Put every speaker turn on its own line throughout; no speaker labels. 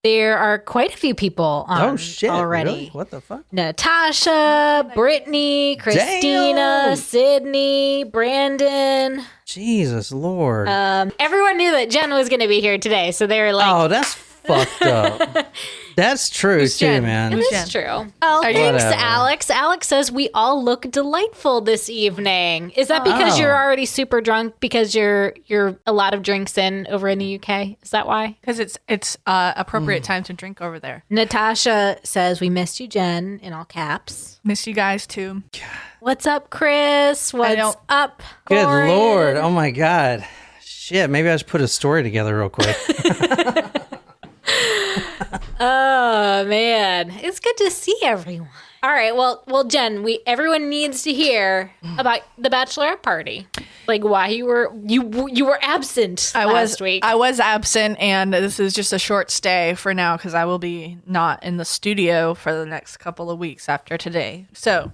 There are quite a few people on already.
Really? What the fuck?
Natasha, Brittany, Christina,
Damn.
Sydney, Brandon.
Jesus Lord.
Everyone knew that Jen was going to be here today, so they were like,
oh, that's fucked up. That's true too,
Jen?
man.
it is true. Oh, thanks,
Whatever.
Alex. Alex says we all look delightful this evening. Is that because
Oh.
you're already super drunk because you're a lot of drinks in over in the UK? Is that why?
Because it's appropriate time to drink over there.
Natasha says we missed you, Jen, in all caps.
Miss you guys too.
What's up, Chris? What's up,
Good
Corin?
Lord. Oh my God. Shit. Maybe I should put a story together real quick.
Oh man, it's good to see everyone. All right, well, Jen, everyone needs to hear about the bachelorette party. Like why you were absent last week.
I was absent, and this is just a short stay for now because I will be not in the studio for the next couple of weeks after today. So,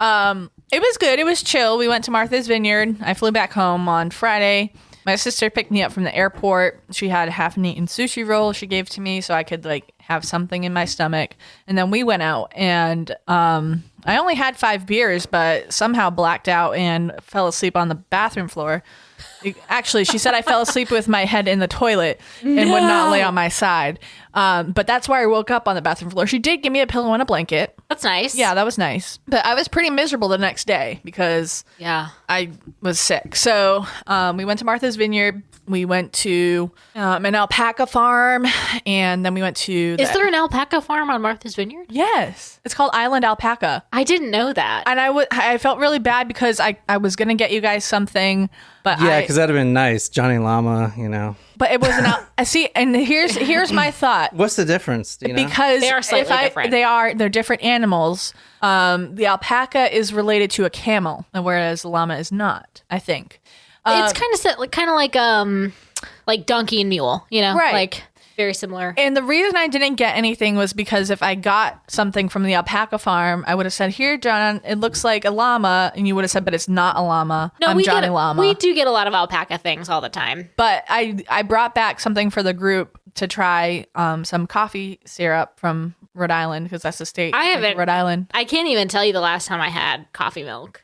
it was good. It was chill. We went to Martha's Vineyard. I flew back home on Friday. My sister picked me up from the airport. She had a half-eaten sushi roll she gave to me so I could like have something in my stomach. And then we went out, and I only had 5 beers, but somehow blacked out and fell asleep on the bathroom floor. Actually, she said I fell asleep with my head in the toilet and would not lay on my side. But that's why I woke up on the bathroom floor. She did give me a pillow and a blanket.
That's nice.
Yeah, that was nice. But I was pretty miserable the next day because I was sick. So we went to Martha's Vineyard. We went to an alpaca farm, and then we went to...
Is there an alpaca farm on Martha's Vineyard?
Yes. It's called Island Alpaca.
I didn't know that.
And I felt really bad because I was going to get you guys something, but
Yeah, because that'd have been nice. Johnny Llama, you know.
But it wasn't out. See, and here's my thought.
What's the difference? Do you know?
Because
They are slightly different.
They're different animals. The alpaca is related to a camel, whereas the llama is not, I think.
It's kind of like donkey and mule, you know,
Right.
like very similar.
And the reason I didn't get anything was because if I got something from the alpaca farm, I would have said, "Here, John, it looks like a llama," and you would have said, "But it's not a llama. I'm Johnny Llama."
We do get a lot of alpaca things all the time.
But I brought back something for the group to try, some coffee syrup from Rhode Island, because that's the state.
I haven't.
Rhode Island.
I can't even tell you the last time I had coffee milk.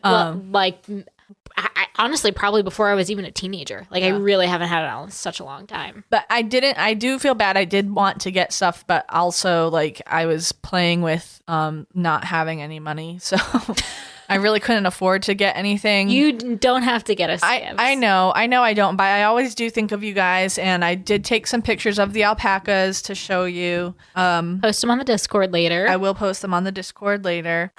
I honestly, probably before I was even a teenager. Like, I really haven't had it in such a long time.
But I do feel bad. I did want to get stuff, but also like I was playing with not having any money. So I really couldn't afford to get anything.
You don't have to get us gifts.
I know I don't, but I always do think of you guys, and I did take some pictures of the alpacas to show you.
Post them on the Discord later.
I will post them on the Discord later.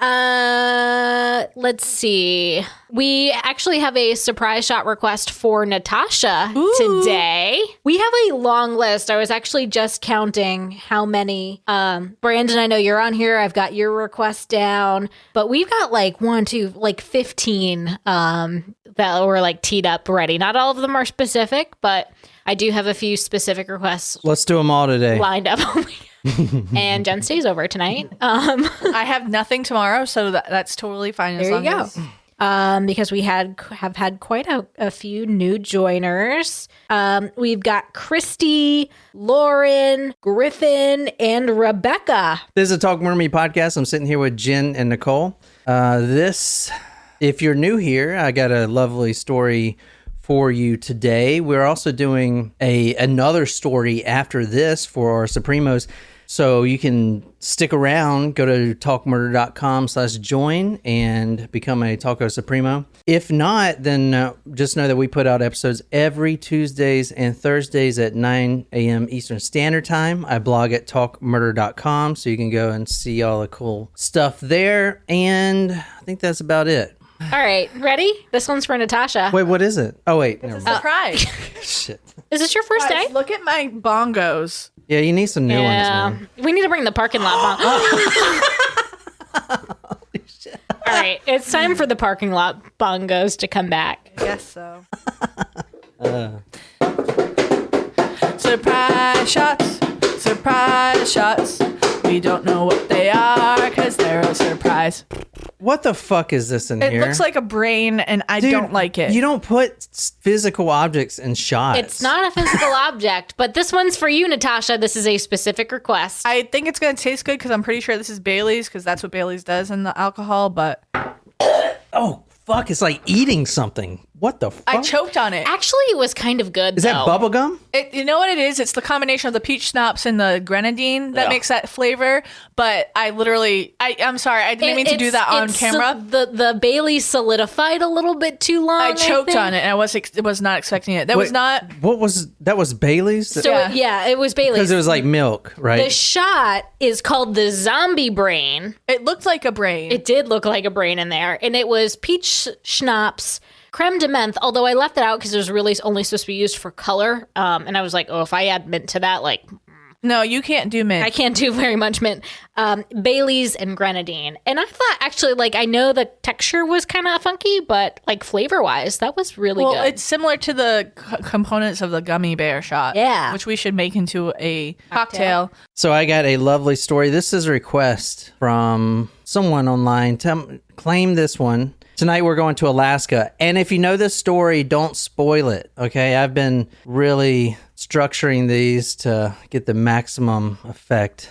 Let's see. We actually have a surprise shot request for Natasha today. We have a long list. I was actually just counting how many. Brandon, I know you're on here. I've got your request down, but we've got like 15 that were like teed up ready. Not all of them are specific, but I do have a few specific requests
Let's do them all today.
lined up. And Jen stays over tonight.
I have nothing tomorrow, so that's totally fine.
There you go. Because we have had quite a few new joiners. We've got Christy, Lauren, Griffin, and Rebecca.
This is a Talk Murder Me podcast. I'm sitting here with Jen and Nicole. If you're new here, I got a lovely story for you today. We're also doing another story after this for our Supremos. So you can stick around, go to talkmurder.com/join and become a Talko Supremo. If not, then just know that we put out episodes every Tuesdays and Thursdays at 9 a.m. Eastern Standard Time. I blog at talkmurder.com, so you can go and see all the cool stuff there. And I think that's about it.
All right, ready? This one's for Natasha.
Wait, what is it? Oh, wait. Never
It's
mind.
a surprise.
Shit.
Is this your first day?
Guys, look at my bongos.
Yeah, you need some new ones, man.
We need to bring the parking lot. All right, it's time for the parking lot bongos to come back.
I guess so. Surprise shots. Surprise shots. We don't know what they are because they're a surprise.
What the fuck is this in
It
here?
looks like a brain, and I
Dude,
don't like it.
You don't put physical objects in shots.
It's not a physical object, but this one's for you, Natasha. This is a specific request.
I think it's going to taste good because I'm pretty sure this is Bailey's because that's what Bailey's does in the alcohol, but
Oh, fuck. It's like eating something. What the fuck?
I choked on it.
Actually, it was kind of good,
Is that bubble gum?
You know what it is? It's the combination of the peach schnapps and the grenadine that makes that flavor. But I'm sorry, I didn't mean to do that on camera.
The Bailey solidified a little bit too long.
I choked
think.
on it, and I was not expecting it. That was not.
That was Bailey's?
So
Yeah.
it was Bailey's.
Because it was like milk, right?
The shot is called the zombie brain.
It looked like a brain.
It did look like a brain in there. And it was peach schnapps, creme de menthe, although I left it out because it was really only supposed to be used for color. And I was like, oh, if I add mint to that, like,
No, you can't do mint.
I can't do very much mint. Bailey's and grenadine. And I thought actually, like, I know the texture was kind of funky, but like flavor wise, that was really
Well,
good.
it's similar to the components of the gummy bear shot.
Yeah.
Which we should make into a cocktail.
So I got a lovely story. This is a request from someone online. Claim this one. Tonight we're going to Alaska. And if you know this story, don't spoil it, okay? I've been really structuring these to get the maximum effect.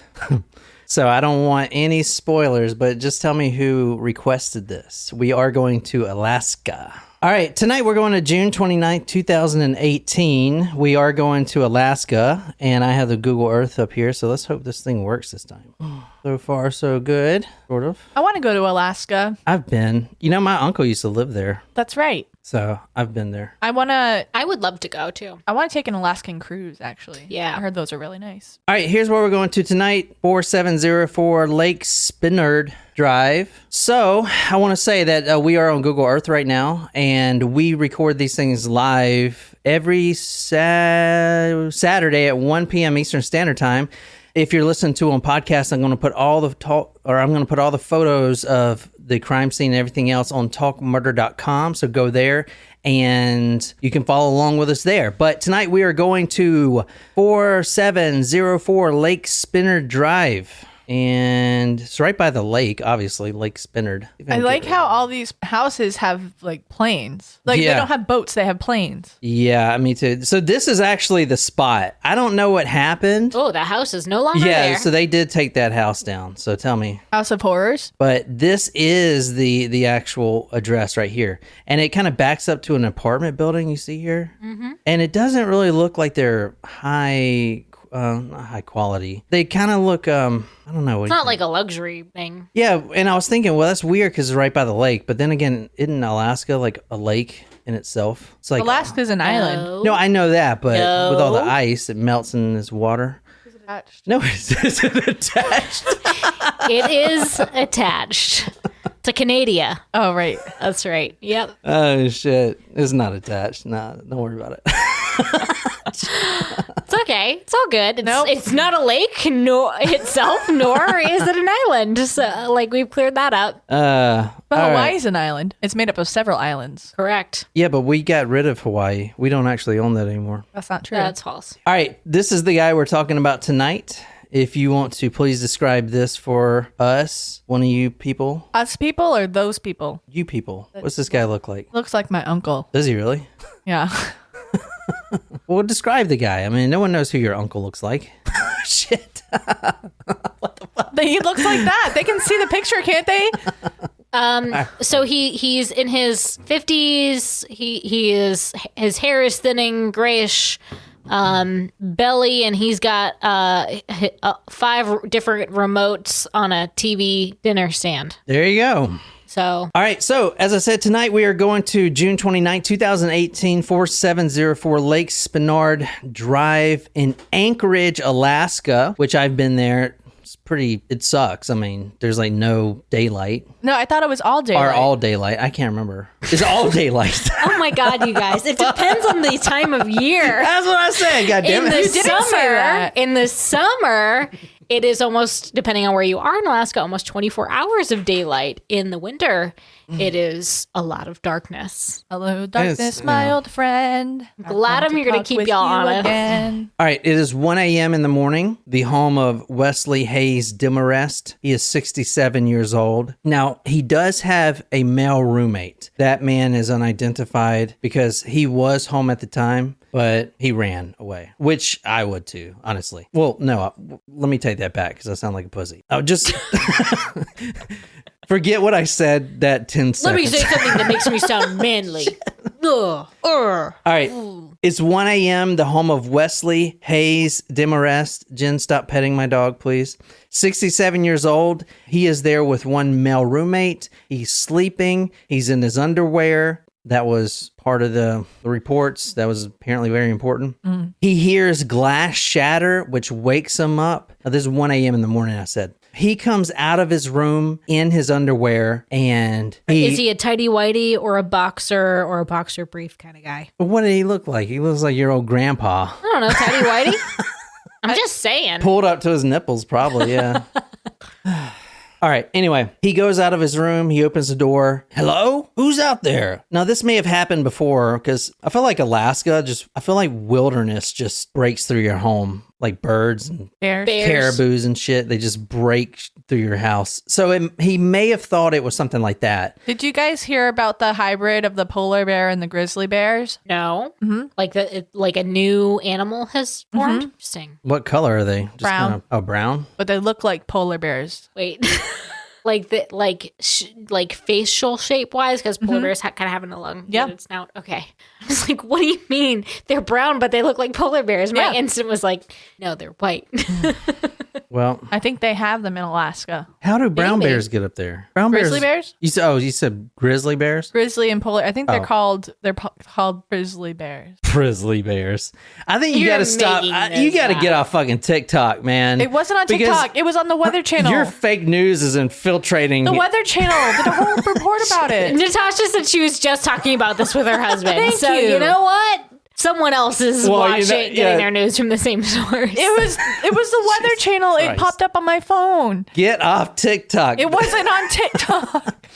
So I don't want any spoilers, but just tell me who requested this. We are going to Alaska. All right, tonight we're going to June 29th, 2018. We are going to Alaska, and I have the Google Earth up here, so let's hope this thing works this time. So far, so good, sort of.
I want to go to Alaska.
I've been. You know, my uncle used to live there,
That's right.
so I've been there.
I want to
I would love to go too.
take an Alaskan cruise, actually.
Yeah.
I heard those are really nice.
All right, here's where we're going to tonight, 4704 Lake Spinnerd Drive. So I want to say that we are on Google Earth right now, and we record these things live every Saturday at 1 p.m. Eastern Standard Time. If you're listening to on podcast, I'm going to put all the photos of the crime scene and everything else on talkmurder.com. So go there and you can follow along with us there. But tonight we are going to 4704 Lake Spinnerd Drive. And it's right by the lake, obviously, Lake Spinnerd.
I like how all these houses have like planes. Like
Yeah.
they don't have boats, they have planes.
Yeah, me too. So this is actually the spot. I don't know what happened.
Oh, the house is no longer
Yeah,
there.
so they did take that house down. So tell me.
House of Horrors.
But this is the actual address right here. And it kind of backs up to an apartment building you see here. Mm-hmm. And it doesn't really look like they're not high quality. They kind of look, I don't know.
It's not like a luxury thing.
Yeah, and I was thinking, well, that's weird because it's right by the lake. But then again, isn't Alaska like a lake in itself? It's like
Alaska's an island.
No, I know that, but with all the
No.
ice, it melts in this water.
Attached.
No, it isn't attached.
It is attached to Canada.
Oh, right.
That's right. Yep.
Oh shit, it's not attached. Nah, don't worry about it.
It's okay. It's all good. It's,
Nope.
it's not a lake nor itself, nor is it an island. So, like, we've cleared that up.
But
all
Hawaii
right.
is an island. It's made up of several islands.
Correct.
Yeah, but we got rid of Hawaii. We don't actually own that anymore.
That's not true.
That's false.
All right, this is the guy we're talking about tonight. If you want to please describe this for us, one of you people.
Us people or those people?
You people. What's this guy look like?
Looks like my uncle.
Does he really?
Yeah.
Well, describe the guy. I mean, no one knows who your uncle looks like. Shit.
He looks like that. They can see the picture, can't they?
So he's in his 50s. His hair is thinning, grayish belly, and he's got 5 different remotes on a TV dinner stand.
There you go.
So
All right, so as I said, tonight we are going to June 29, 2018, 4704 Lake Spinnerd Drive in Anchorage, Alaska, which I've been there. It sucks. I mean, there's like no daylight
No, I thought it was all day.
or all daylight. I can't remember. It's all daylight.
oh my god, you guys! It depends on the time of year.
That's what I said. God damn
In
it.
the
didn't say that.
summer, It is almost, depending on where you are in Alaska, almost 24 hours of daylight. In the winter, it is a lot of darkness.
Hello, darkness, my old friend.
Glad I'm here to keep y'all honest.
Again.
All right, it is 1 a.m. in the morning, the home of Wesley Hayes Demarest. He is 67 years old. Now, he does have a male roommate. That man is unidentified because he was home at the time, but he ran away, which I would too, honestly. Well, no, let me take that back because I sound like a pussy. I'll just forget what I said that 10 seconds.
Let me say something that makes me sound manly. Ugh.
All right. It's 1 a.m., the home of Wesley Hayes Demarest. Jen, stop petting my dog, please. 67 years old. He is there with one male roommate. He's sleeping. He's in his underwear. That was part of the reports. That was apparently very important. He hears glass shatter, which wakes him up. Now, this is 1 a.m. in the morning, I said. He comes out of his room in his underwear and
Is he a tighty whitey or a boxer brief kind of guy?
What did he look like? He looks like your old grandpa.
I don't know, tighty whitey? I'm just saying.
Pulled up to his nipples, probably, yeah. All right. Anyway, he goes out of his room. He opens the door. Hello? Who's out there? Now, this may have happened before because I feel like I feel like wilderness just breaks through your home. Like birds and
Bears.
caribous and shit. They just break through your house. So he may have thought it was something like that.
Did you guys hear about the hybrid of the polar bear and the grizzly bears?
No. Like a new animal has formed? Interesting.
What color are they? Just
Brown.
Brown?
But they look like polar bears.
Wait. Like facial shape wise, because polar bears kind of have an elongated snout. Okay, I was like, what do you mean they're brown but they look like polar bears? My instinct was like, no, they're white.
Well,
I think they have them in Alaska.
how do brown bears get up there?
Grizzly bears?
You said grizzly bears?
Grizzly and polar. I think they're called grizzly bears.
Grizzly bears. I think you
You're
got to stop.
making
You
this
got to
up.
get off fucking TikTok, man.
It wasn't on
Because
TikTok. It was on the Weather Channel.
Your fake news is infiltrating.
The Weather Channel did a whole report about it.
Natasha said she was just talking about this with her husband.
Thank
so
you.
know what? Someone else is getting their news from the same source.
It was the Weather Channel. It
Christ.
popped up on my phone.
Get off TikTok.
It wasn't on TikTok.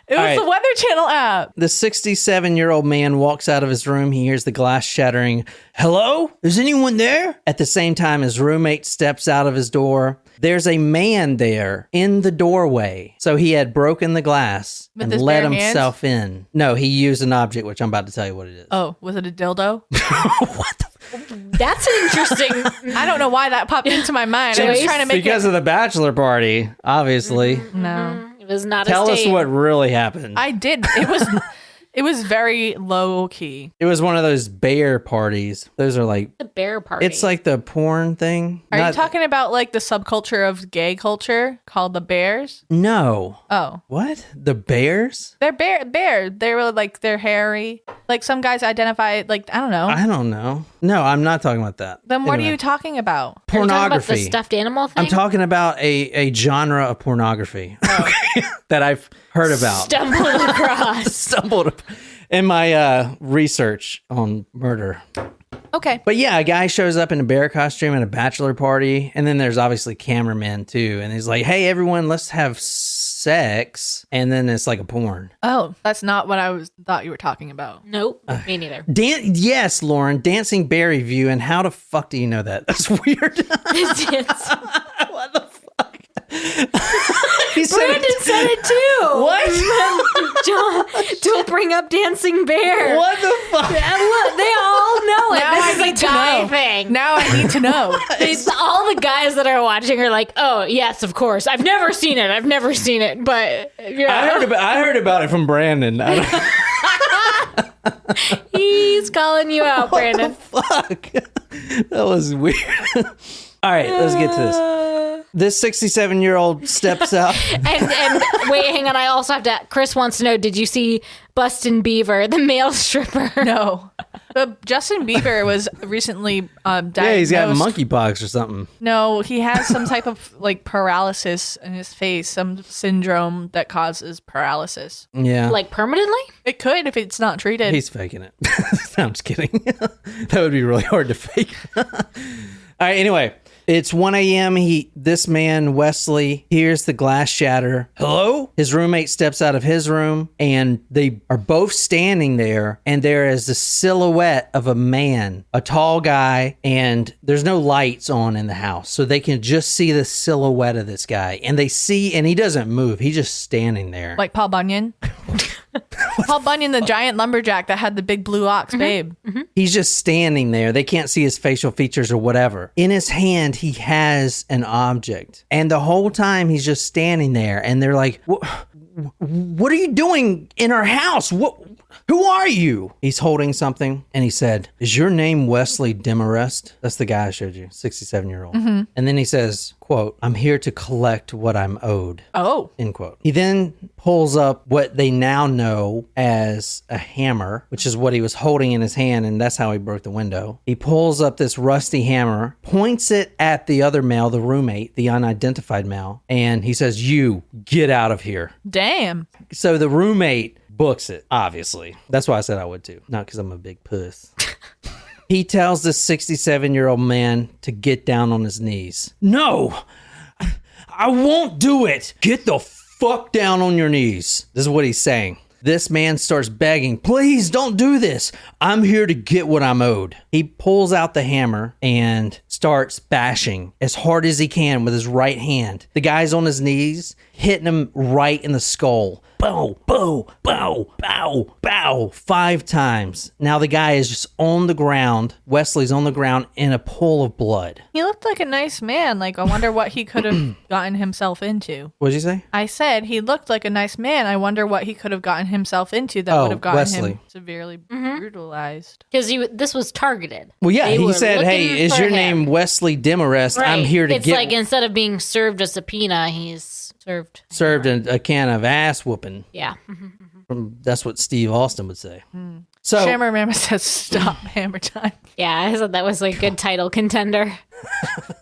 It was
All right.
the Weather Channel app.
The 67-year-old man walks out of his room. He hears the glass shattering. Hello? Is anyone there? At the same time, his roommate steps out of his door. There's a man there in the doorway. So he had broken the glass
With
and
his
let
bare hands?
himself in. No, he used an object, which I'm about to tell you what it is.
Oh, was it a dildo?
That's an interesting.
I don't know why that popped into my mind. I was
Joyce?
trying to make
Because of the bachelor party, obviously.
No.
It was not
Tell
a
us
state.
what really happened.
I did. It was very low key.
It was one of those bear parties. Those are like,
The bear party.
it's like the porn thing.
Are you talking about like the subculture of gay culture called the bears?
No.
Oh.
What? The bears?
They're bear. They were like, they're hairy. Like some guys identify, like, I don't know.
I don't know. No, I'm not talking about that.
Then what
Anyway.
are you talking about?
Are you talking about
Pornography.
the stuffed animal thing?
I'm talking about a genre of pornography that I've heard about.
Stumbled across.
Stumbled in my research on murder.
Okay.
But yeah, a guy shows up in a bear costume at a bachelor party, and then there's obviously cameramen too, and he's like, "Hey, everyone, let's have sex," and then it's like a porn.
Oh, that's not what I thought you were talking about.
Nope, me neither.
Yes, Lauren, dancing bear review, and how the fuck do you know that? That's weird. What the fuck? He said
Brandon said it too.
What?
Don't bring up dancing bear.
What the fuck?
And look, they all know it.
Now
This
I
is
need
a
to
guy
know.
thing.
Now I need to know.
All the guys that are watching are like, "Oh yes, of course. I've never seen it, but yeah,
I heard about it from Brandon.
he's calling you out, Brandon."
Fuck. That was weird. All right, let's get to this. This 67-year-old steps out.
And wait, hang on. I also have to. Chris wants to know: did you see Bustin' Beaver, the male stripper?
No. But Justin Bieber was recently diagnosed.
Yeah, he's got monkeypox or something.
No, he has some type of like paralysis in his face, some syndrome that causes paralysis.
Yeah.
Like permanently?
It could if it's not treated.
He's faking it. No, I'm just kidding. That would be really hard to fake. All right, anyway. It's 1 a.m. This man, Wesley, hears the glass shatter. Hello? His roommate steps out of his room, and they are both standing there, and there is the silhouette of a man, a tall guy, and there's no lights on in the house, so they can just see the silhouette of this guy. And they see, and he doesn't move. He's just standing there.
Like Paul Bunyan? Paul Bunyan, the giant lumberjack that had the big blue ox, babe.
He's just standing there. They can't see his facial features or whatever. In his hand, he has an object. And the whole time, he's just standing there. And they're like, what are you doing in our house? Who are you? He's holding something. And he said, is your name Wesley Demarest? That's the guy I showed you, 67-year-old. And then he says, quote, I'm here to collect what I'm owed.
Oh.
End quote. He then pulls up what they now know as a hammer, which is what he was holding in his hand, and that's how he broke the window. He pulls up this rusty hammer, points it at the other male, the roommate, the unidentified male, and he says, you, get out of here.
Damn.
So the roommate books it, obviously. That's why I said I would too. Not because I'm a big puss. He tells this 67-year-old man to get down on his knees. No, I won't do it. Get the fuck down on your knees. This is what he's saying. This man starts begging, please don't do this. I'm here to get what I'm owed. He pulls out the hammer and starts bashing as hard as he can with his right hand. The guy's on his knees, hitting him right in the skull. Bow, bow, bow, bow, bow, 5 times. Now the guy is just on the ground. Wesley's on the ground in a pool of blood.
He looked like a nice man. Like, I wonder what he could have gotten himself into.
What'd you say?
I said he looked like a nice man. I wonder what he could have gotten himself into that would have gotten
Wesley.
him severely brutalized.
Because this was targeted.
Well, yeah,
They
he
were
said, hey,
looking
is
for
your
him.
name Wesley Demarest? I'm here to
It's
get
like instead of being served a subpoena, he's served
a can of ass whooping.
Yeah.
That's what Steve Austin would say. So
Shammer Mama says, stop hammer time.
Yeah, I thought that was a good title contender.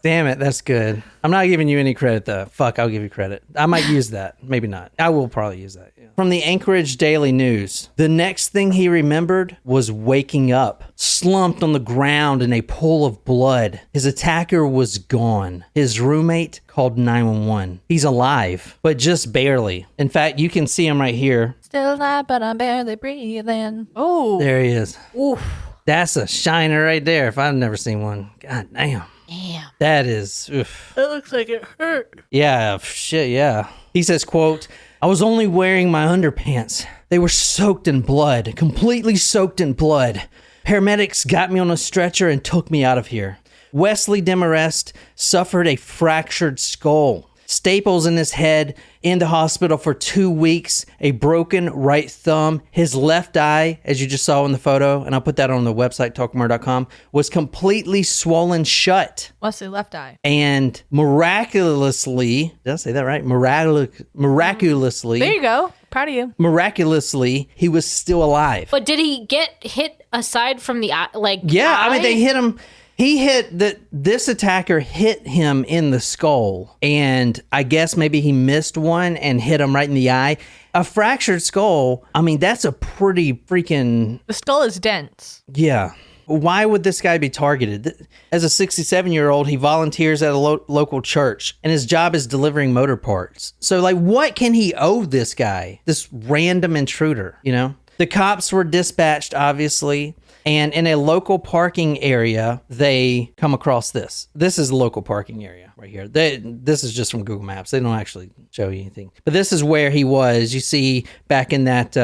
damn it, that's good. I'm not giving you any credit though. Fuck, I'll give you credit. I might use that. Maybe not. I will probably use that. Yeah. From the Anchorage Daily News, the next thing he remembered was waking up, slumped on the ground in a pool of blood. His attacker was gone. His roommate called 911. He's alive, but just barely. In fact, you can see him right here.
Still alive, but I'm barely breathing. Oh.
There he is.
Oof.
That's a shiner right there. If I've never seen one. God damn.
Damn.
That is, oof.
It looks like it hurt.
Yeah, shit, yeah. He says, quote, I was only wearing my underpants. They were soaked in blood, completely soaked in blood. Paramedics got me on a stretcher and took me out of here. Wesley Demarest suffered a fractured skull, staples in his head, in the hospital for 2 weeks, a broken right thumb. His left eye, as you just saw in the photo, and I'll put that on the website, talkmore.com, was completely swollen shut.
Wesley left eye.
And miraculously, did I say that right? Miraculously.
There you go. Proud of you.
Miraculously, he was still alive.
But did he get hit aside from the eye?
Yeah, I mean, they hit him. This attacker hit him in the skull, and I guess maybe he missed one and hit him right in the eye. A fractured skull, I mean, that's a pretty freaking...
The skull is dense.
Yeah. Why would this guy be targeted? As a 67-year-old, he volunteers at a local church, and his job is delivering motor parts. So, like, what can he owe this guy? This random intruder, you know? The cops were dispatched, obviously. And in a local parking area, they come across this. This is a local parking area right here. This is just from Google Maps. They don't actually show you anything. But this is where he was. You see back in that,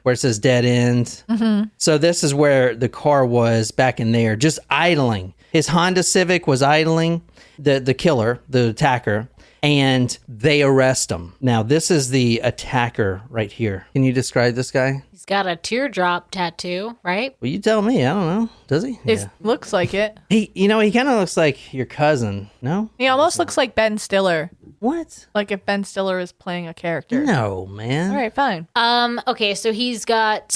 where it says dead end. Mm-hmm. So this is where the car was back in there, just idling. His Honda Civic was idling, the killer, the attacker. And they arrest him. Now, this is the attacker right here. Can you describe this guy?
He's got a teardrop tattoo, right?
Well, you tell me. I don't know. Does he?
It looks like it.
He kind of looks like your cousin. No?
He almost looks like Ben Stiller.
What?
Like if Ben Stiller is playing a character.
No, man.
All right, fine.
Okay, so he's got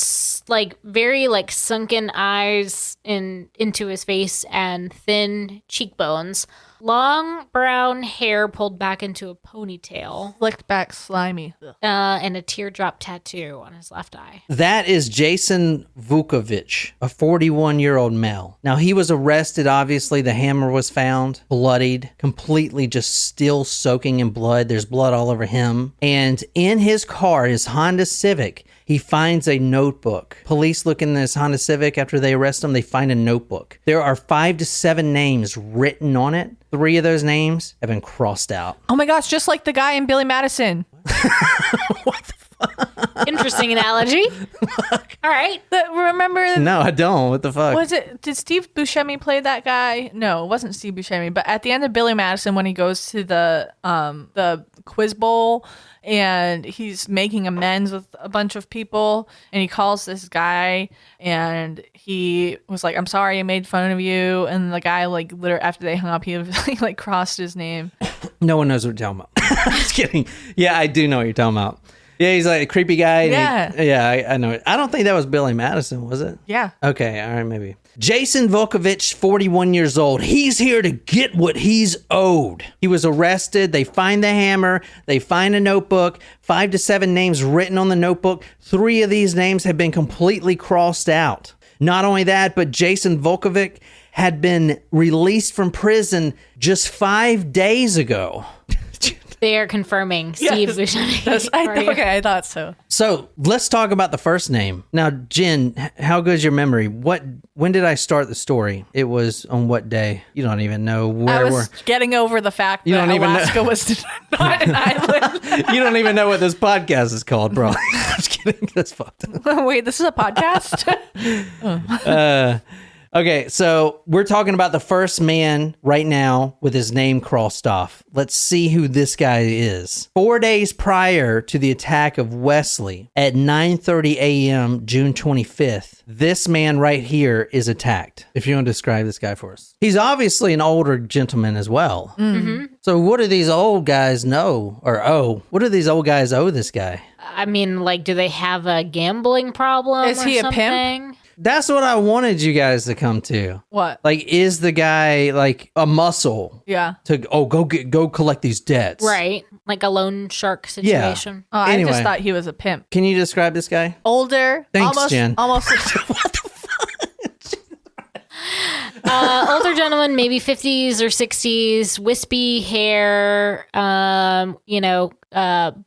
very sunken eyes into his face and thin cheekbones. long brown hair pulled back into a ponytail,
Flicked back, slimy.
and a teardrop tattoo on his left eye.
That is Jason Vukovich, a 41-year-old male. Now, he was arrested. Obviously, the hammer was found, bloodied, completely just still soaking in blood. There's blood all over him. And in his car, his Honda Civic, he finds a notebook. Police look in this Honda Civic after they arrest him. They find a notebook. There are 5 to 7 names written on it. 3 of those names have been crossed out.
Oh my gosh, just like the guy in Billy Madison.
Interesting analogy. All right.
Remember?
No, I don't. What the fuck?
Was it? Did Steve Buscemi play that guy? No, it wasn't Steve Buscemi. But at the end of Billy Madison, when he goes to the quiz bowl and he's making amends with a bunch of people, and he calls this guy, and he was like, "I'm sorry, I made fun of you." And the guy, like, literally after they hung up, he like crossed his name.
No one knows what you're talking about. Just kidding. Yeah, I do know what you're talking about. Yeah, he's like a creepy guy.
Yeah.
I know it. I don't think that was Billy Madison, was it?
Yeah.
Okay, all right, maybe. Jason Vukovich, 41 years old. He's here to get what he's owed. He was arrested. They find the hammer. They find a notebook. 5 to 7 names written on the notebook. 3 of these names have been completely crossed out. Not only that, but Jason Vukovich had been released from prison just 5 days ago.
They are confirming Steve Buscemi.
Okay, I thought so.
So let's talk about the first name. Now, Jen, how good is your memory? When did I start the story? It was on what day? You don't even know where
I was getting over the fact
You
that
don't even know.
Alaska was not an island.
You don't even know what this podcast is called, bro. I'm just kidding. That's fucked up.
Wait, this is a podcast?
Okay, so we're talking about the first man right now with his name crossed off. Let's see who this guy is. 4 days prior to the attack of Wesley at 9:30 a.m., June 25th, this man right here is attacked. If you want to describe this guy for us. He's obviously an older gentleman as well. Mm-hmm. So what do these old guys know or owe? What do these old guys owe this guy?
I mean, like, do they have a gambling problem?
Is he a
something?
pimp?
That's what I wanted you guys to come to.
What?
Like, is the guy like a muscle?
Yeah.
To go collect these debts.
Right. Like a loan shark situation.
Oh, I
Anyway.
just thought he was a pimp.
Can you describe this guy?
Older.
Thanks,
almost,
Jen.
Almost.
Older gentleman, maybe 50s or 60s, wispy hair,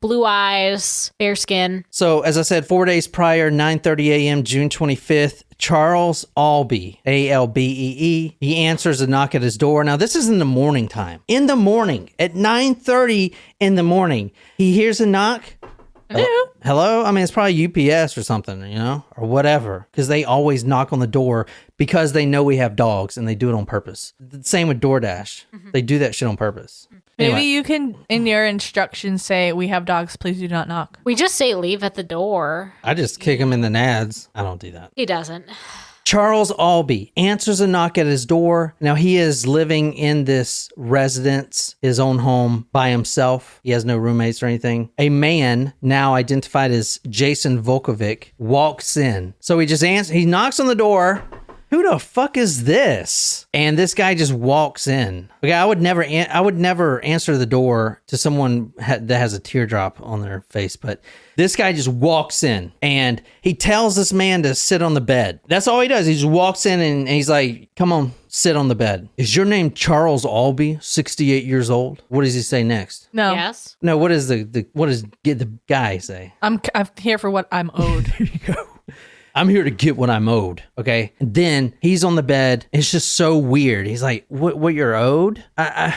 blue eyes, fair skin.
So, as I said, 4 days prior, 9:30 a.m., June 25th, Charles Albee, Albee. He answers a knock at his door. Now, this is in the morning time. In the morning, at 9:30 in the morning, he hears a knock. Hello? I mean, it's probably UPS or something, or whatever, because they always knock on the door because they know we have dogs and they do it on purpose. The same with DoorDash. Mm-hmm. They do that shit on purpose.
Maybe
Anyway.
you can, in your instructions, say, "We have dogs, please do not knock."
We just say leave at the door.
I just kick him in the nads. I don't do that.
He doesn't.
Charles Albee answers a knock at his door. Now, he is living in this residence, his own home, by himself. He has no roommates or anything. A man, now identified as Jason Vukovich, walks in. So he knocks on the door. Who the fuck is this? And this guy just walks in. Okay, I would never answer the door to someone that has a teardrop on their face, but this guy just walks in and he tells this man to sit on the bed. That's all he does. He just walks in and he's like, "Come on, sit on the bed. Is your name Charles Albee, 68 years old?" What does he say next?
No.
Yes.
No, what does the guy say?
I'm here for what I'm owed.
There you go. I'm here to get what I'm owed. Okay. And then he's on the bed. It's just so weird. He's like, what you're owed? I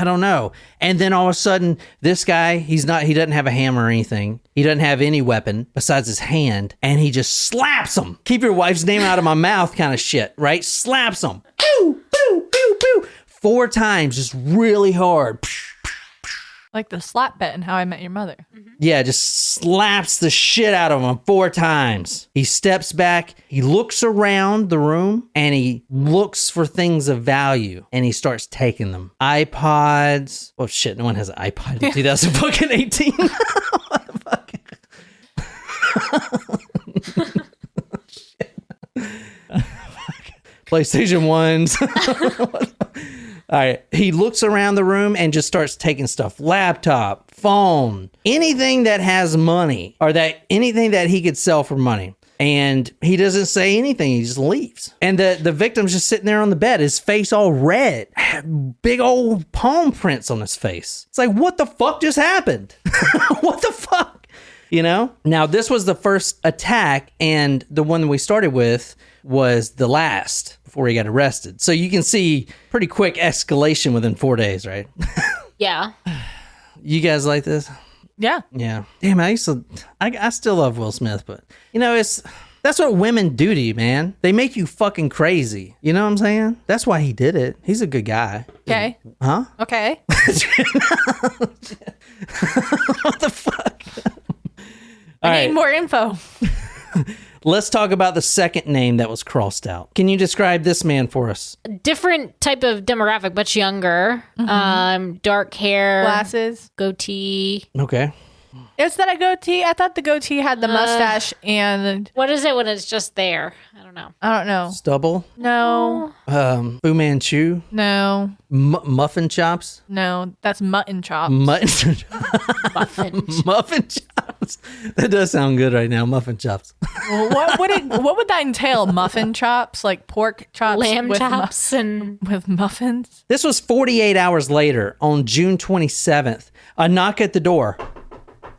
don't know. And then all of a sudden, this guy, he doesn't have a hammer or anything. He doesn't have any weapon besides his hand. And he just slaps him. Keep your wife's name out of my mouth kind of shit, right? Slaps him. Pew, pew, pew, pew. 4 times, just really hard.
Like the slap bet in How I Met Your Mother.
Mm-hmm.
Yeah, just slaps the shit out of him 4 times. He steps back, he looks around the room, and he looks for things of value, and he starts taking them. iPods. Oh shit, no one has an iPod in 2018. What the fuck? PlayStation 1s. All right. He looks around the room and just starts taking stuff. Laptop, phone, anything that has money or anything that he could sell for money. And he doesn't say anything. He just leaves. And the victim's just sitting there on the bed, his face all red, big old palm prints on his face. It's like, what the fuck just happened? What the fuck? You know? Now, this was the first attack, and the one we started with was the last before he got arrested. So you can see pretty quick escalation within 4 days, right?
Yeah.
You guys like this?
Yeah.
Yeah. Damn, I still love Will Smith, but you know, that's what women do to you, man. They make you fucking crazy. You know what I'm saying? That's why he did it. He's a good guy.
Okay.
Huh?
Okay.
What the fuck?
I need more info.
Let's talk about the second name that was crossed out. Can you describe this man for us?
Different type of demographic, much younger. Dark hair.
Glasses.
Goatee.
Okay.
Is that a goatee? I thought the goatee had the mustache and...
What is it when it's just there? I don't know.
I don't know.
Stubble?
No.
Fu Manchu?
No.
Muffin chops?
No. That's mutton chops.
Muffin
Muffin.
chops. That does sound good right now. Muffin chops.
Well, what would that entail? Muffin chops? Like pork chops?
Lamb
with
chops and...
with muffins?
This was 48 hours later on June 27th. A knock at the door.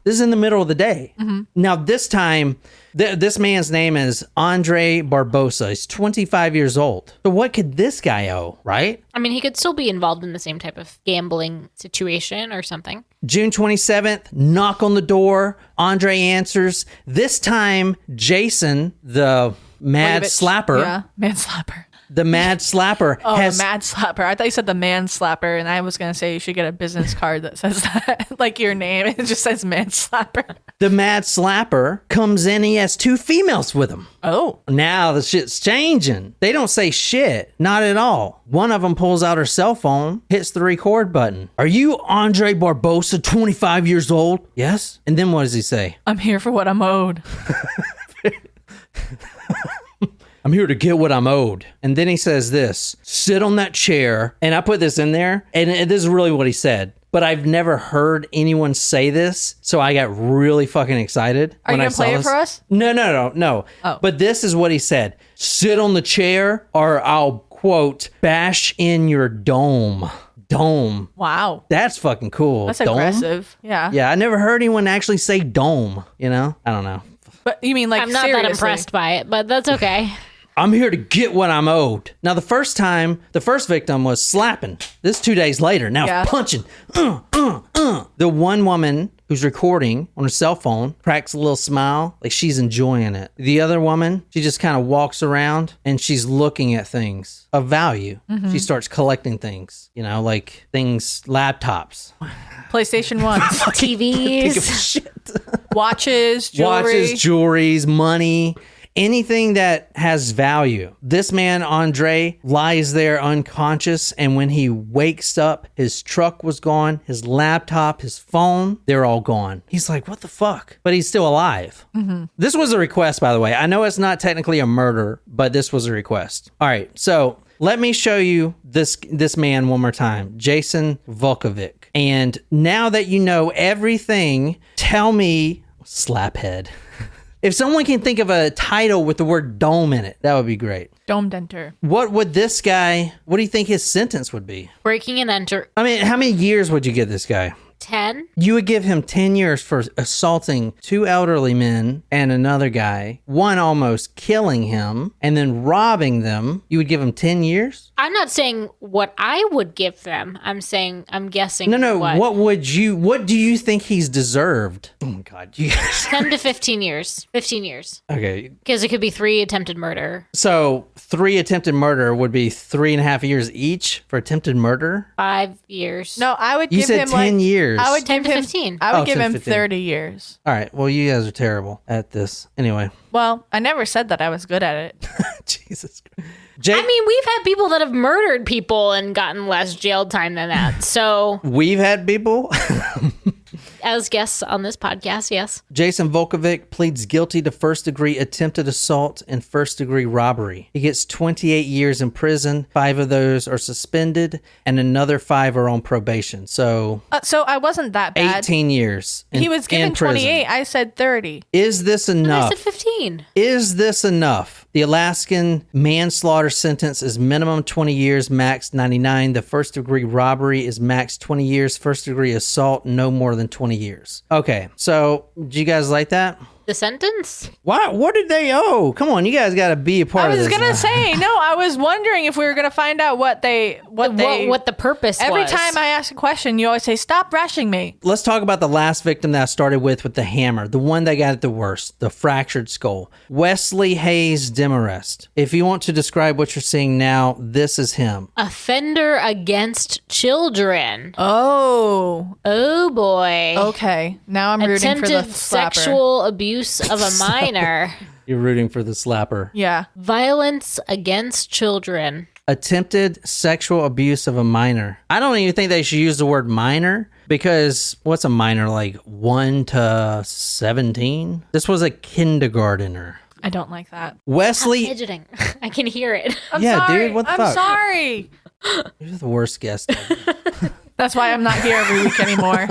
This is in the middle of the day. Now, this time, this man's name is Andre Barbosa. He's 25 years old. So what could this guy owe, right?
I mean, he could still be involved in the same type of gambling situation or something.
June 27th, knock on the door. Andre answers. This time, Jason, the mad
Vukovich.
slapper.
Yeah, mad slapper.
The mad slapper
Oh,
has...
the mad slapper. I thought you said the man slapper, and I was going to say you should get a business card that says that, like your name. It just says man slapper.
The mad slapper comes in. He has 2 females with him.
Oh.
Now the shit's changing. They don't say shit. Not at all. One of them pulls out her cell phone, hits the record button. Are you Andre Barbosa, 25 years old? Yes. And then what does he say?
I'm here for what I'm owed.
I'm here to get what I'm owed. And then he says this, sit on that chair. And I put this in there, and this is really what he said. But I've never heard anyone say this, so I got really fucking excited.
Are you going to play it for us?
No.
Oh.
But this is what he said. Sit on the chair, or I'll, quote, bash in your dome. Dome.
Wow.
That's fucking cool.
That's
Dome?
aggressive. Yeah.
Yeah, I never heard anyone actually say dome, you know? I don't know.
But you mean like
I'm not
seriously?
that impressed by it, but that's okay.
I'm here to get what I'm owed. Now, the first victim was slapping. This 2 days later. Now
Yeah.
punching. The one woman who's recording on her cell phone cracks a little smile like she's enjoying it. The other woman, she just kind of walks around and she's looking at things of value. She starts collecting things, you know, like things, laptops.
PlayStation 1.
Think of
TVs.
shit.
Watches, jewelry.
Watches, jewelries, money. Anything that has value. This man, Andre, lies there unconscious, and when he wakes up, his truck was gone, his laptop, his phone, they're all gone. He's like, what the fuck? But he's still alive. This was a request, by the way. I know it's not technically a murder, but this was a request. All right, so let me show you this man one more time, Jason Vukovich. And now that you know everything, tell me, slaphead. If someone can think of a title with the word dome in it, that would be great.
Dome denter.
What do you think his sentence would be?
Breaking and enter.
I mean, how many years would you give this guy?
10.
You would give him 10 years for assaulting 2 elderly men and another guy, one almost killing him, and then robbing them. You would give him 10 years?
I'm not saying what I would give them. I'm guessing.
No. What do you think he's deserved? Oh my God. You guys.
10 to 15 years. 15 years.
Okay.
Because it could be 3 attempted murder.
So 3 attempted murder would be 3.5 years each for attempted murder?
5 years.
No, I would
You
give
said
him
10 years.
I would
10
give
to
him
15.
I would
Oh,
give
10
him
to 15.
30 years.
All right. Well, you guys are terrible at this. Anyway.
Well, I never said that I was good at it.
Jesus Christ.
I mean, we've had people that have murdered people and gotten less jail time than that. So,
We've had people.
as guests on this podcast, yes.
Jason Vukovich pleads guilty to first-degree attempted assault and first-degree robbery. He gets 28 years in prison. 5 of those are suspended, and another 5 are on probation. So
I wasn't that bad.
18 years.
He was given
in prison.
28. I said 30.
Is this enough?
I said 15.
Is this enough? The Alaskan manslaughter sentence is minimum 20 years, max 99. The first-degree robbery is max 20 years. First-degree assault, no more than 20 years. Okay, so do you guys like that?
The sentence?
What did they owe? Come on, you guys got to be a part of this.
I was gonna say no. I was wondering if we were gonna find out what the
purpose was.
Every time I ask a question, you always say, "Stop rushing me."
Let's talk about the last victim that I started with the hammer, the one that got it the worst, the fractured skull. Wesley Hayes Demarest. If you want to describe what you're seeing now, this is him.
Offender against children.
Oh
boy.
Okay, now I'm rooting for the
Attempted
slapper.
sexual abuse of a minor.
You're rooting for the slapper.
Yeah.
Violence against children.
Attempted sexual abuse of a minor. I don't even think they should use the word minor because what's a minor, like 1 to 17? This was a kindergartner.
I don't like that.
Wesley.
Stop fidgeting. I can hear it.
I'm
Yeah,
sorry.
dude, what the
I'm
fuck?
sorry.
You're the worst guest.
That's why I'm not here every week anymore.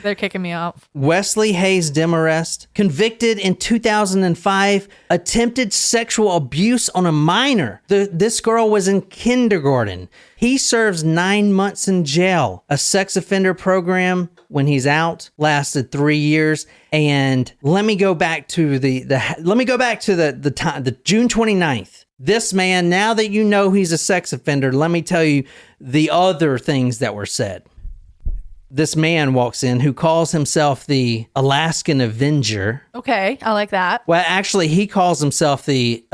They're kicking me off.
Wesley Hayes Demarest, convicted in 2005, attempted sexual abuse on a minor. This girl was in kindergarten. He serves 9 months in jail. A sex offender program, when he's out, lasted 3 years. And let me go back to the time, the June 29th. This man, now that you know he's a sex offender, let me tell you the other things that were said. This man walks in who calls himself the Alaskan Avenger.
Okay, I like that.
Well, actually, he calls himself the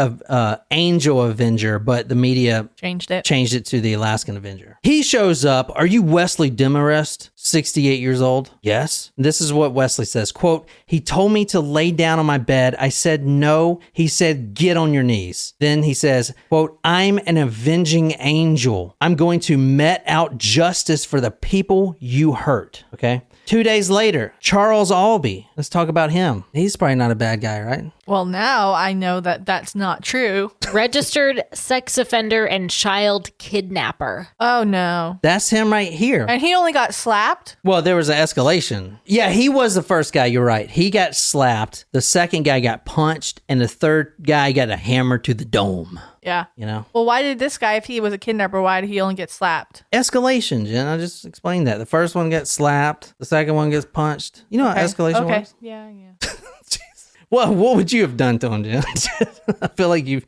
Angel Avenger, but the media
Changed it
to the Alaskan Avenger. He shows up. Are you Wesley Demarest, 68 years old? Yes. This is what Wesley says. Quote, he told me to lay down on my bed. I said no. He said, get on your knees. Then he says, quote, I'm an avenging angel. I'm going to met out justice for the people you hurt. Okay. 2 days later, Charles Albee. Let's talk about him. He's probably not a bad guy, right?
Well, now I know that that's not true.
Registered sex offender and child kidnapper.
Oh, no.
That's him right here.
And he only got slapped?
Well, there was an escalation. Yeah, he was the first guy. You're right. He got slapped. The second guy got punched. And the third guy got a hammer to the dome.
Yeah.
You know?
Well, why did this guy, if he was a kidnapper, why did he only get slapped?
Escalation, Jen. I just explained that. The first one gets slapped. The second one gets punched. You know how escalation works?
Yeah.
Well, what would you have done to him, Jen? I feel like you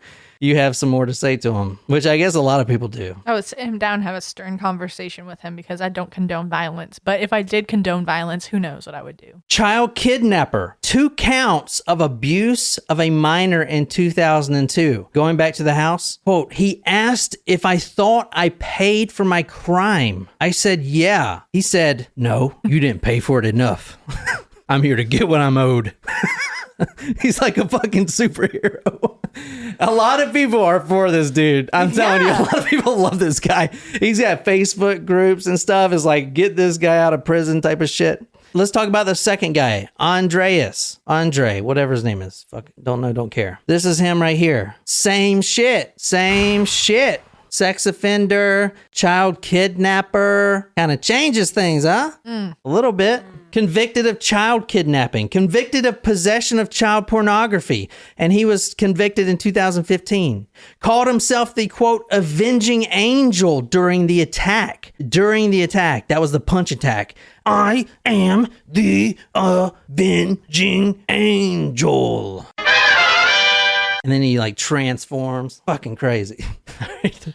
have some more to say to him, which I guess a lot of people do.
I would sit him down and have a stern conversation with him because I don't condone violence. But if I did condone violence, who knows what I would do?
Child kidnapper. 2 counts of abuse of a minor in 2002. Going back to the house, quote, he asked if I thought I paid for my crime. I said, yeah. He said, no, you didn't pay for it enough. I'm here to get what I'm owed. He's like a fucking superhero. A lot of people are for this dude. I'm telling you, a lot of people love this guy. He's got Facebook groups and stuff. It's like, get this guy out of prison type of shit. Let's talk about the second guy, Andre, whatever his name is. Fuck, don't know, don't care. This is him right here. Same shit. Sex offender, child kidnapper. Kind of changes things, huh? A little bit. Convicted of child kidnapping, convicted of possession of child pornography, and he was convicted in 2015. Called himself the, quote, avenging angel during the attack. That was the punch attack. I am the avenging angel. And then he like transforms. Fucking crazy.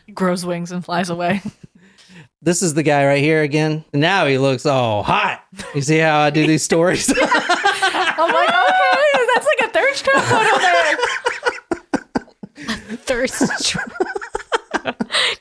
He grows wings and flies away.
This is the guy right here again. Now he looks all hot. You see how I do these stories?
I'm like, okay, that's like a thirst trap photo there.
Thirst trap.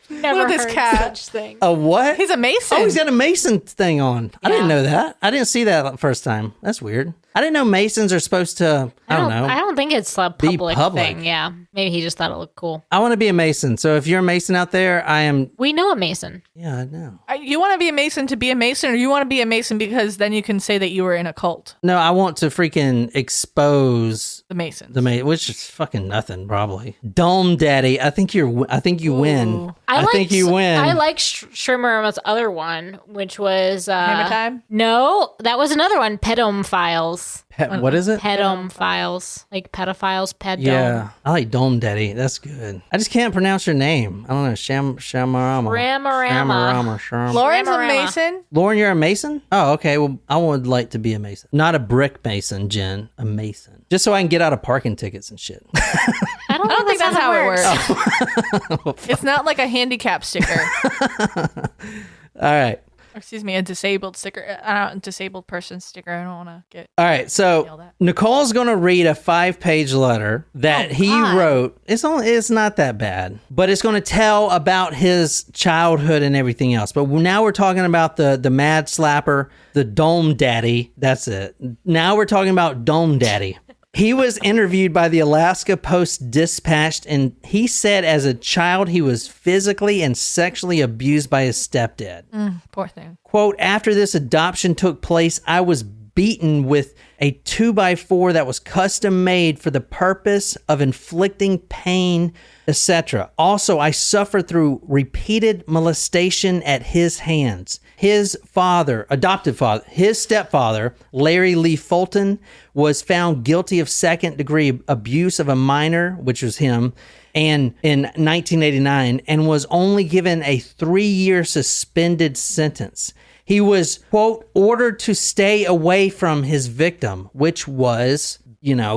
Never
Look at this
heard
cat.
such thing.
A what?
He's a mason.
Oh, he's got a mason thing on. I
Yeah.
didn't know that. I didn't see that the first time. That's weird. I didn't know Masons are supposed to, I don't know.
I don't think it's a
Be
public
public.
thing. Yeah. Maybe he just thought it looked cool.
I want to be a Mason. So if you're a Mason out there, I am.
We know a Mason.
Yeah, I know.
You want to be a Mason to be a Mason, or you want to be a Mason because then you can say that you were in a cult?
No, I want to freaking expose
The Masons.
which is fucking nothing, probably. Dome Daddy. I think you win. I think you win.
I like Shrimmer's other one, which was
Hammer Time?
No, that was another one. Pedophiles.
What is it?
Pedophiles, like pedophiles.
Yeah, I like Dome Daddy. That's good. I just can't pronounce your name. I don't know. Shamarama.
Ramarama.
Lauren's a
Ramorama.
Mason.
Lauren, you're a Mason? Oh, okay. Well, I would like to be a Mason. Not a brick Mason, Jen. A Mason. Just so I can get out of parking tickets and shit.
I don't think
that's how it
works.
It's not like a handicap sticker.
All right.
Excuse me, a disabled sticker. Disabled person sticker. I don't want to get.
All right, so Nicole's going to read a 5-page letter that he wrote. It's not that bad, but it's going to tell about his childhood and everything else. But now we're talking about the Mad Slapper, the Dome Daddy. That's it. Now we're talking about Dome Daddy. He was interviewed by the Alaska Post-Dispatch, and he said as a child he was physically and sexually abused by his stepdad.
Poor thing.
Quote, after this adoption took place, I was beaten with a 2x4 that was custom made for the purpose of inflicting pain, etc. Also, I suffered through repeated molestation at his hands. His father, adopted father, his stepfather, Larry Lee Fulton, was found guilty of second-degree abuse of a minor, which was him, and in 1989, and was only given a 3-year suspended sentence. He was, quote, ordered to stay away from his victim, which was,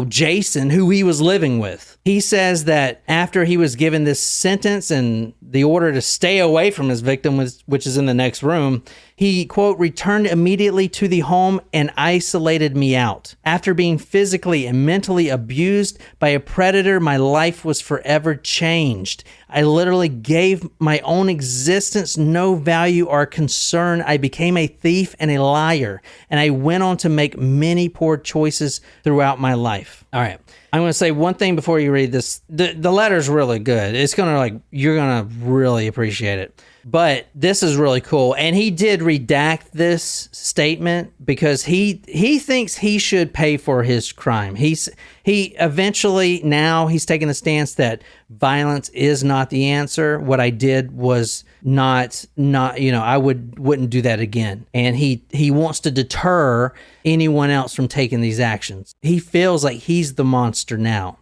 Jason, who he was living with. He says that after he was given this sentence and the order to stay away from his victim, which is in the next room, he, quote, returned immediately to the home and isolated me out. After being physically and mentally abused by a predator, my life was forever changed. I literally gave my own existence no value or concern. I became a thief and a liar, and I went on to make many poor choices throughout my life. All right. I'm going to say one thing before you read this. The letter's really good. It's going to you're going to really appreciate it. But this is really cool. And he did redact this statement because he thinks he should pay for his crime. He eventually, now he's taking the stance that violence is not the answer. What I did was not I wouldn't do that again. And he wants to deter anyone else from taking these actions. He feels like he's the monster now,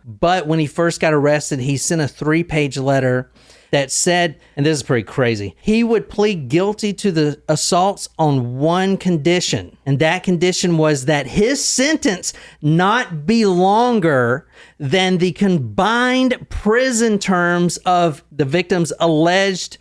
But when he first got arrested, he sent a 3-page letter that said, and this is pretty crazy, he would plead guilty to the assaults on one condition. And that condition was that his sentence not be longer than the combined prison terms of the victim's alleged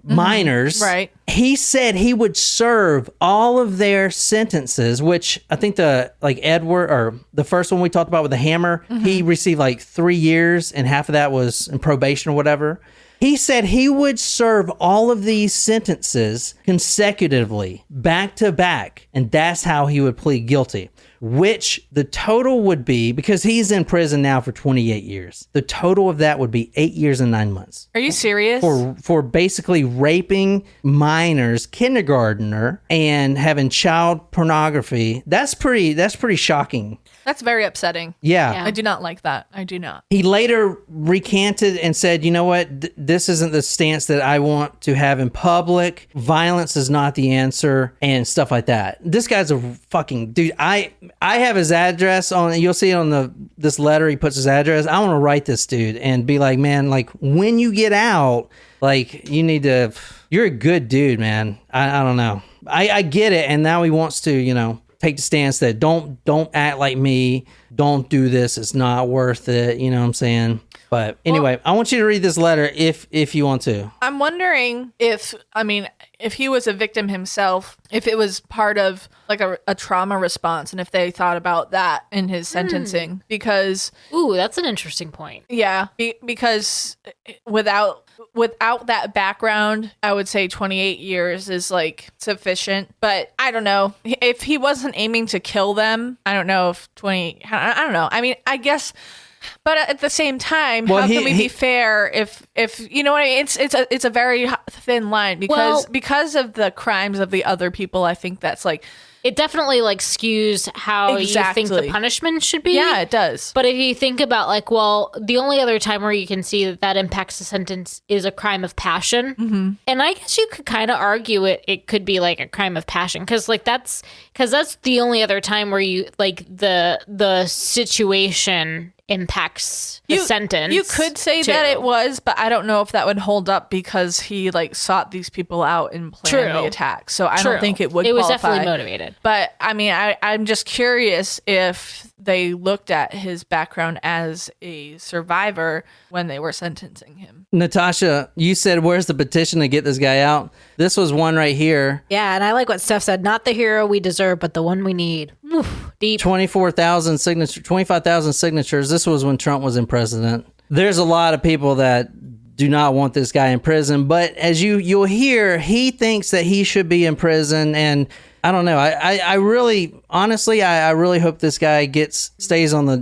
minors.
Right.
He said he would serve all of their sentences, which I think Edward, or the first one we talked about with the hammer, he received 3 years and half of that was in probation or whatever. He said he would serve all of these sentences consecutively, back to back, and that's how he would plead guilty. Which the total would be, because he's in prison now for 28 years, the total of that would be 8 years and 9 months.
Are you serious?
For basically raping minors, kindergartner, and having child pornography. That's pretty shocking.
That's very upsetting.
Yeah.
I do not like that. I do not.
He later recanted and said, you know what? This isn't the stance that I want to have in public. Violence is not the answer and stuff like that. This guy's a fucking dude. I have his address on, you'll see it on this letter. He puts his address. I want to write this dude and be like, man, when you get out, you need to, you're a good dude, man. I don't know. I get it. And now he wants to, take the stance that don't act like me. Don't do this. It's not worth it. You know what I'm saying? But anyway, I want you to read this letter if you want to.
I'm wondering if he was a victim himself, if it was part of a trauma response, and if they thought about that in his sentencing. Because
ooh, that's an interesting point.
Yeah, because without without that background, I would say 28 years is like sufficient. But I don't know. If he wasn't aiming to kill them, I don't know if 20, I don't know. I mean, I guess. But at the same time, how can we be fair if you know what I mean? It's a very thin line because of the crimes of the other people. I think that's like
it definitely like skews how you think the punishment should be.
Yeah, it does.
But if you think about like, well, the only other time where you can see that impacts the sentence is a crime of passion, and I guess you could kind of argue it could be like a crime of passion because that's the only other time where you like the situation impacts the sentence.
You could say that it was, but I don't know if that would hold up because he like sought these people out and planned the attack. So I don't think it would. It was definitely
motivated.
But I mean, I'm just curious if they looked at his background as a survivor when they were sentencing him.
Natasha, you said, where's the petition to get this guy out? This was one right here.
Yeah, and I like what Steph said. Not the hero we deserve, but the one we need. Oof, deep.
25,000 signatures. This was when Trump was in president. There's a lot of people that do not want this guy in prison, but as you'll hear, he thinks that he should be in prison, and I don't know. I really, honestly, I really hope this guy stays on the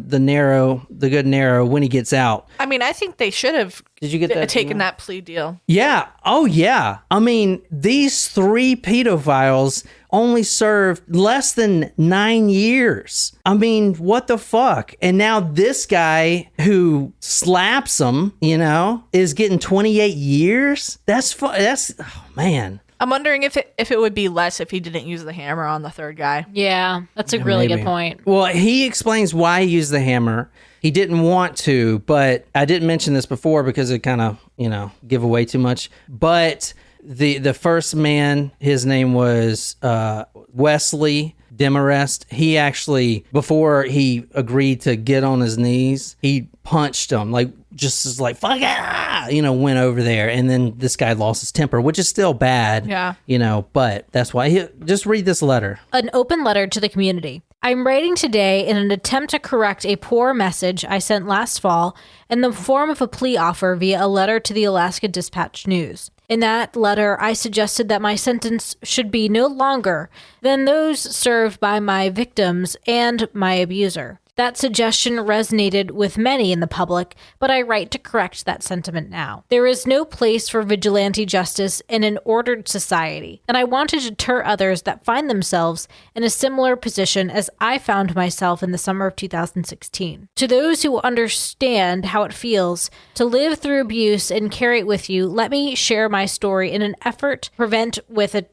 good narrow when he gets out.
I mean, I think they should have taken that plea deal.
Yeah. Oh, yeah. I mean, these 3 pedophiles only served less than 9 years. I mean, what the fuck? And now this guy who slaps them, is getting 28 years? Oh, man.
I'm wondering if it would be less if he didn't use the hammer on the third guy.
Yeah, that's a really good point.
Well, he explains why he used the hammer. He didn't want to, but I didn't mention this before because it kind of, give away too much. But the first man, his name was Wesley Demarest. He actually, before he agreed to get on his knees, he punched him, like just as like fuck went over there, and then this guy lost his temper, which is still bad.
Yeah,
but that's why just read this letter.
An open letter to the community. I'm writing today in an attempt to correct a poor message I sent last fall in the form of a plea offer via a letter to the Alaska Dispatch News. In that letter, I suggested that my sentence should be no longer than those served by my victims and my abuser. That suggestion resonated with many in the public, but I write to correct that sentiment now. There is no place for vigilante justice in an ordered society, and I want to deter others that find themselves in a similar position as I found myself in the summer of 2016. To those who understand how it feels to live through abuse and carry it with you, let me share my story in an effort to prevent with a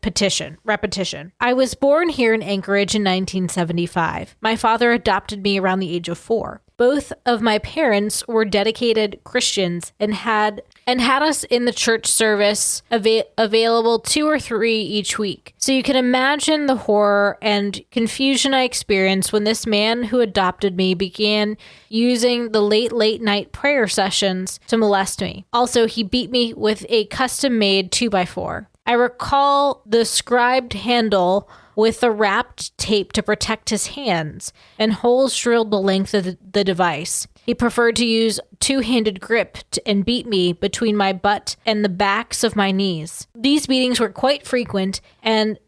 repetition. I was born here in Anchorage in 1975. My father adopted me around the age of 4. Both of my parents were dedicated Christians and had us in the church service available 2 or 3 each week. So you can imagine the horror and confusion I experienced when this man who adopted me began using the late night prayer sessions to molest me. Also, he beat me with a custom-made 2x4. I recall the scribed handle with the wrapped tape to protect his hands, and holes drilled the length of the device. He preferred to use two-handed grip and beat me between my butt and the backs of my knees. These beatings were quite frequent, and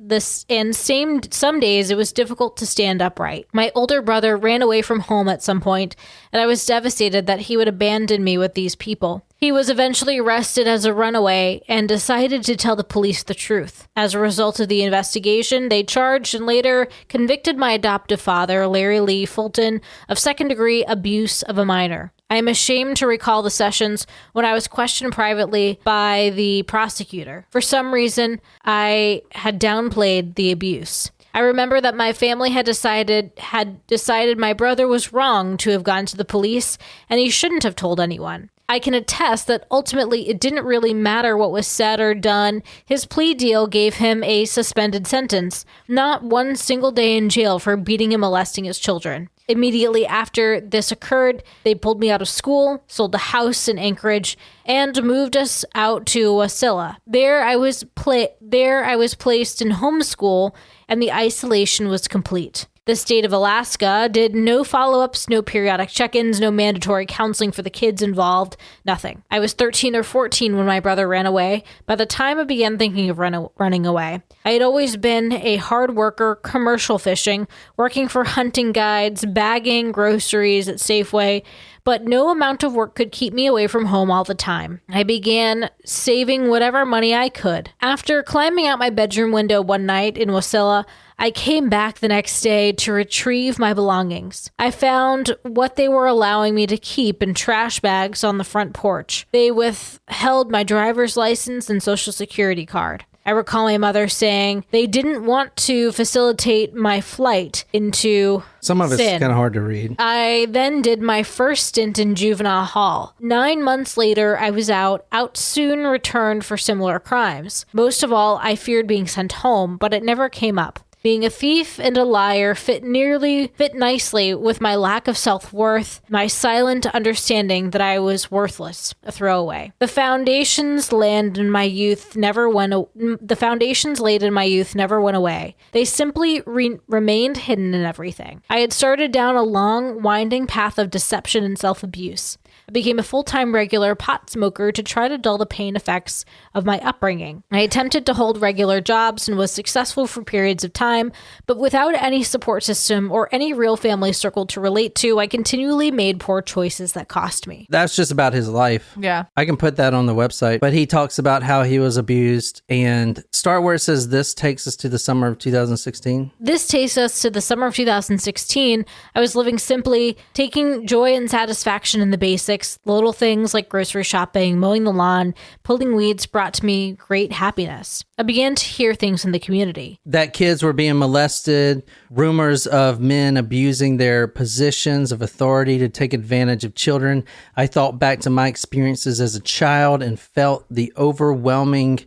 some days it was difficult to stand upright. My older brother ran away from home at some point, and I was devastated that he would abandon me with these people. He was eventually arrested as a runaway and decided to tell the police the truth. As a result of the investigation, they charged and later convicted my adoptive father, Larry Lee Fulton, of second-degree abuse of a minor. I am ashamed to recall the sessions when I was questioned privately by the prosecutor. For some reason, I had downplayed the abuse. I remember that my family had decided my brother was wrong to have gone to the police, and he shouldn't have told anyone. I can attest that ultimately it didn't really matter what was said or done. His plea deal gave him a suspended sentence, not one single day in jail for beating and molesting his children. Immediately after this occurred, they pulled me out of school, sold the house in Anchorage, and moved us out to Wasilla. There I was placed in homeschool, and the isolation was complete. The state of Alaska did no follow-ups, no periodic check-ins, no mandatory counseling for the kids involved, nothing. I was 13 or 14 when my brother ran away. By the time I began thinking of running away, I had always been a hard worker, commercial fishing, working for hunting guides, bagging groceries at Safeway, but no amount of work could keep me away from home all the time. I began saving whatever money I could. After climbing out my bedroom window one night in Wasilla, I came back the next day to retrieve my belongings. I found what they were allowing me to keep in trash bags on the front porch. They withheld my driver's license and social security card. I recall my mother saying they didn't want to facilitate my flight into
Some of it's
sin.
kind of hard to read.
I then did my first stint in juvenile hall. 9 months later, I was out soon returned for similar crimes. Most of all, I feared being sent home, but it never came up. Being a thief and a liar fit nicely with my lack of self-worth, my silent understanding that I was worthless, a throwaway. The foundations laid in my youth never went away. They simply remained hidden in everything. I had started down a long, winding path of deception and self-abuse. I became a full-time regular pot smoker to try to dull the pain effects of my upbringing. I attempted to hold regular jobs and was successful for periods of time, but without any support system or any real family circle to relate to, I continually made poor choices that cost me.
That's just about his life.
Yeah.
I can put that on the website, but he talks about how he was abused, and start where it says this takes us to the summer of 2016.
This takes us to the summer of 2016. I was living simply, taking joy and satisfaction in the basics. Little things like grocery shopping, mowing the lawn, pulling weeds brought me great happiness. I began to hear things in the community.
That kids were being molested, rumors of men abusing their positions of authority to take advantage of children. I thought back to my experiences as a child and felt the overwhelming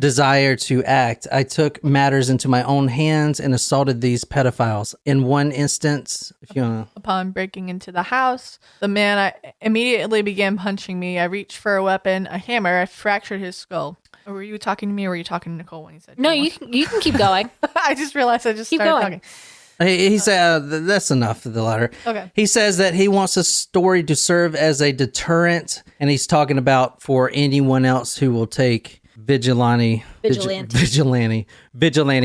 desire to act. I took matters into my own hands and assaulted these pedophiles. In one instance, if you want to...
Upon breaking into the house, the man immediately began punching me. I reached for a weapon, a hammer. I fractured his skull. Were you talking to me or were you talking to Nicole when you said
No, you can keep going.
I just realized I just
Keep
started
going.
talking.
He said, that's enough of the letter.
Okay.
He says that he wants a story to serve as a deterrent, and he's talking about for anyone else who will take vigilante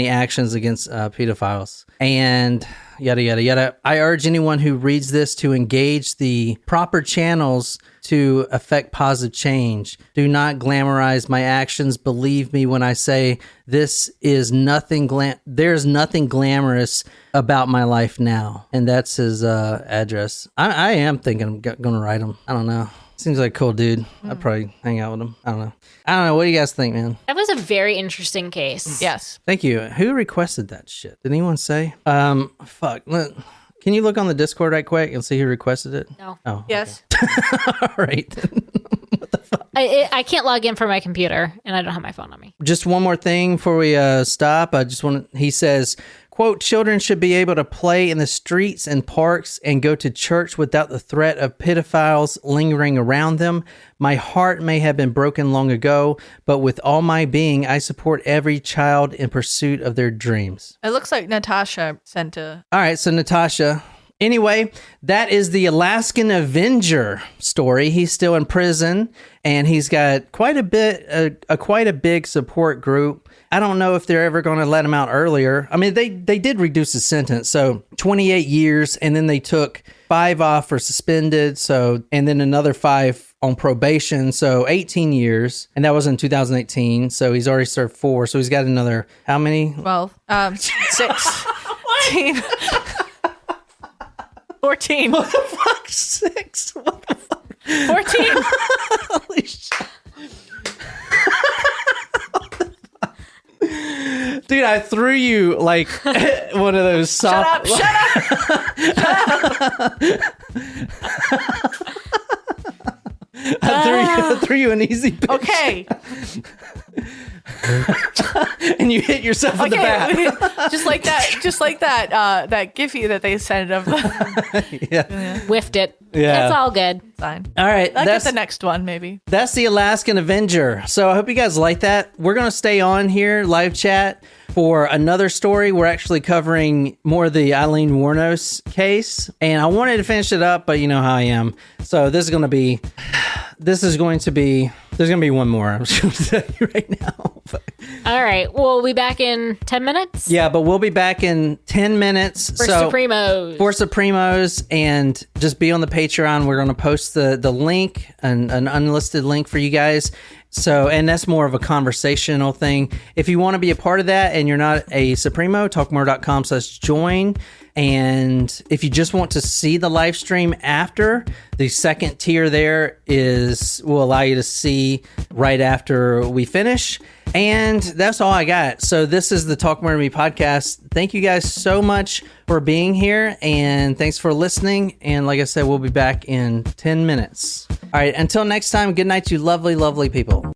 actions against pedophiles and yada yada yada. I urge anyone who reads this to engage the proper channels to affect positive change. Do not glamorize my actions. Believe me when I say this is nothing. There's nothing glamorous about my life now, and that's his address. I am thinking I'm going to write him. I don't know. Seems like a cool dude. I'd probably hang out with him. I don't know. What do you guys think, man?
That was a very interesting case.
Yes.
Thank you. Who requested that shit? Did anyone say? Fuck. Can you look on the Discord right quick and see who requested it?
No.
Oh.
Yes.
Okay. All right. What the fuck?
I can't log in from my computer, and I don't have my phone on me.
Just one more thing before we stop. He says, quote, children should be able to play in the streets and parks and go to church without the threat of pedophiles lingering around them. My heart may have been broken long ago, but with all my being, I support every child in pursuit of their dreams.
It looks like Natasha sent a...
All right, so Natasha. Anyway, that is the Alaskan Avenger story. He's still in prison, and he's got quite a big support group. I don't know if they're ever going to let him out earlier. I mean, they did reduce his sentence, so 28 years, and then they took 5 off for suspended, and then another 5 on probation, so 18 years, and that was in 2018, so he's already served 4, so he's got another, how many?
12. 6. 14. 14.
What the fuck? 6? What the fuck?
14.
Holy shit. Dude, I threw you like one of those soft...
Shut up!
I threw you an easy pitch.
Okay.
And you hit yourself in the back.
Just like that that Giphy that they sent of the...
Yeah.
Whiffed it.
Yeah.
It's all good.
Fine.
All right.
I'll get the next one, maybe.
That's the Alaskan Avenger. So I hope you guys like that. We're going to stay on here, live chat, for another story. We're actually covering more of the Eileen Wuornos case, and I wanted to finish it up, but you know how I am. So there's going to be one more. I'm just going to tell you right now.
All right. We'll be back in 10 minutes.
Yeah, but we'll be back in 10 minutes.
For Supremos.
For Supremos, and just be on the Patreon. We're going to post the link, an unlisted link for you guys. So, and that's more of a conversational thing. If you want to be a part of that and you're not a Supremo, talkmurder.com/join. And if you just want to see the live stream after, the second tier there will allow you to see right after we finish. And that's all I got. So this is the Talk Murder Me podcast. Thank you guys so much for being here, and thanks for listening. And like I said, we'll be back in 10 minutes. All right, until next time, good night, you lovely, lovely people.